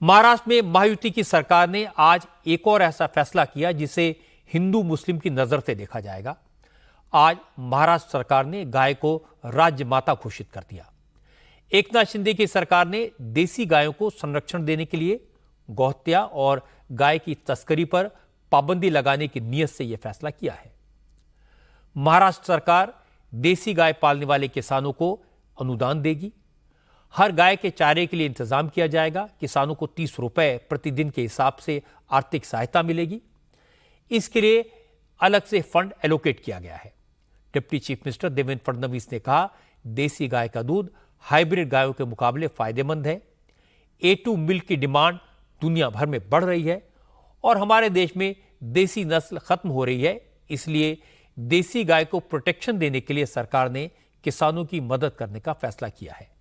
महाराष्ट्र में महायुति की सरकार ने आज एक और ऐसा फैसला किया जिसे हिंदू मुस्लिम की नजर से देखा जाएगा। आज महाराष्ट्र सरकार ने गाय को राज्य माता घोषित कर दिया। एकनाथ शिंदे की सरकार ने देसी गायों को संरक्षण देने के लिए गौहत्या और गाय की तस्करी पर पाबंदी लगाने की नीयत से यह फैसला किया है। महाराष्ट्र सरकार देसी गाय पालने वाले किसानों को अनुदान देगी। हर गाय के चारे के लिए इंतजाम किया जाएगा। किसानों को 30 रुपए प्रतिदिन के हिसाब से आर्थिक सहायता मिलेगी। इसके लिए अलग से फंड एलोकेट किया गया है। Deputy chief minister Devendra Fadnavis ने कहा, देसी गाय का दूध हाइब्रिड गायों के मुकाबले फायदेमंद है। A2 मिल्क की डिमांड दुनिया भर में बढ़ रही है और हमारे देश में देसी नस्ल खत्म हो रही है। इसलिए देसी गाय को प्रोटेक्शन देने के लिए सरकार ने किसानों की मदद करने का फैसला किया है।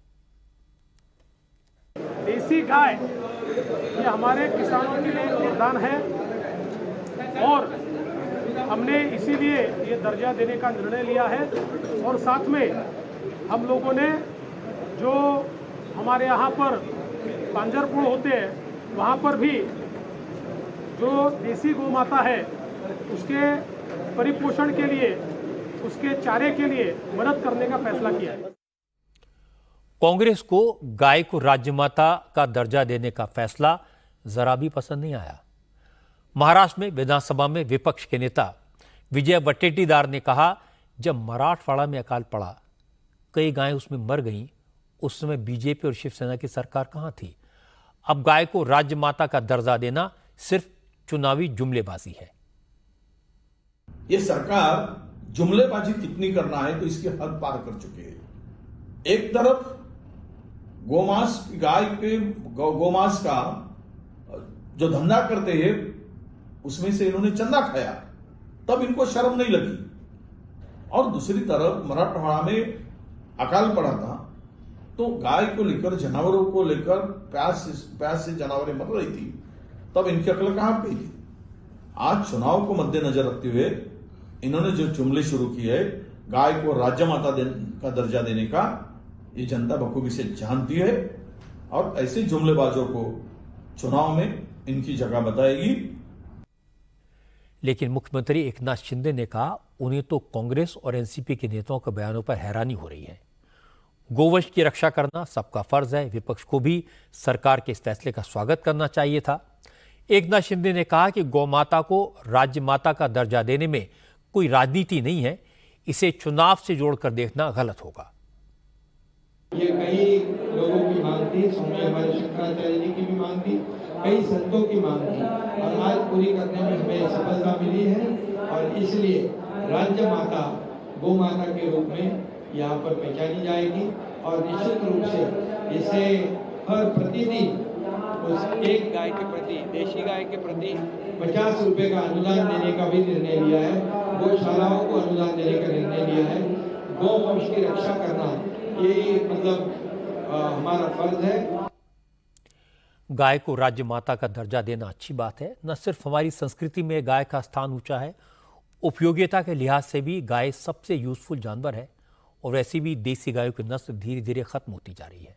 देसी गाय ये हमारे किसानों के लिए वरदान है और हमने इसीलिए ये दर्जा देने का निर्णय लिया है। और साथ में हम लोगों ने जो हमारे यहाँ पर पांजरपुर होते हैं वहाँ पर भी जो देसी गौ माता है उसके परिपोषण के लिए, उसके चारे के लिए मदद करने का फैसला किया है। कांग्रेस को गाय को राज्य माता का दर्जा देने का फैसला जरा भी पसंद नहीं आया। महाराष्ट्र में विधानसभा में विपक्ष के नेता विजय वट्टेटीदार ने कहा, जब मराठवाड़ा में अकाल पड़ा, कई गायें उसमें मर गईं, उस समय बीजेपी और शिवसेना की सरकार कहां थी? अब गाय को राज्य माता का दर्जा देना सिर्फ चुनावी जुमलेबाजी है। ये सरकार जुमलेबाजी कितनी करना है तो इसकी हद पार कर चुकी है। एक तरफ गोमांस, गाय के गोमांस का जो धंधा करते हैं उसमें से इन्होंने चंदा खाया, तब इनको शर्म नहीं लगी। और दूसरी तरफ मराठवाड़ा में अकाल पड़ा था तो गाय को लेकर, जानवरों को लेकर प्यास से जानवरें मर रही थी, तब इनकी अकल कहां गई थी? आज चुनाव को मद्देनजर रखते हुए इन्होंने जो जुमले शुरू किए है गाय को राज्य माता का दर्जा देने का, ये जनता बखूबी से जानती है और ऐसे जुमलेबाजों को चुनाव में इनकी जगह बताएगी। लेकिन मुख्यमंत्री एकनाथ शिंदे ने कहा, उन्हें तो कांग्रेस और एनसीपी के नेताओं के बयानों पर हैरानी हो रही है। गोवंश की रक्षा करना सबका फर्ज है। विपक्ष को भी सरकार के इस फैसले का स्वागत करना चाहिए था। एकनाथ शिंदे ने कहा कि गौ माता को राज्य माता का दर्जा देने में कोई राजनीति नहीं है, इसे चुनाव से जोड़कर देखना गलत होगा। ये कई लोगों की मांग थी, स्वामी हमारे शंकराचार्य जी की भी मांग थी, कई संतों की मांग थी और आज पूरी करने में हमें सफलता मिली है। और इसलिए राज्य माता गौ माता के रूप में यहाँ पर पहचानी जाएगी और निश्चित रूप से इसे हर प्रतिदिन उस एक गाय के प्रति, देशी गाय के प्रति 50 रुपए का अनुदान देने का भी निर्णय लिया है। गौशालाओं को अनुदान देने का निर्णय लिया है। गौ वंश की रक्षा करना ये मतलब हमारा फर्ज है। गाय को राज्य माता का दर्जा देना अच्छी बात है। न सिर्फ हमारी संस्कृति में गाय का स्थान ऊंचा है, उपयोगिता के लिहाज से भी गाय सबसे यूजफुल जानवर है और वैसे भी देसी गायों की नस्ल धीरे धीरे खत्म होती जा रही है।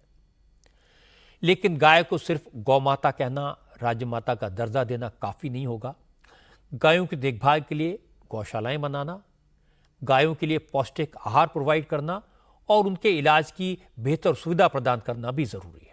लेकिन गाय को सिर्फ गौ माता कहना, राज्य माता का दर्जा देना काफी नहीं होगा। गायों की देखभाल के लिए गौशालाएं बनाना, गायों के लिए पौष्टिक आहार प्रोवाइड करना और उनके इलाज की बेहतर सुविधा प्रदान करना भी जरूरी है।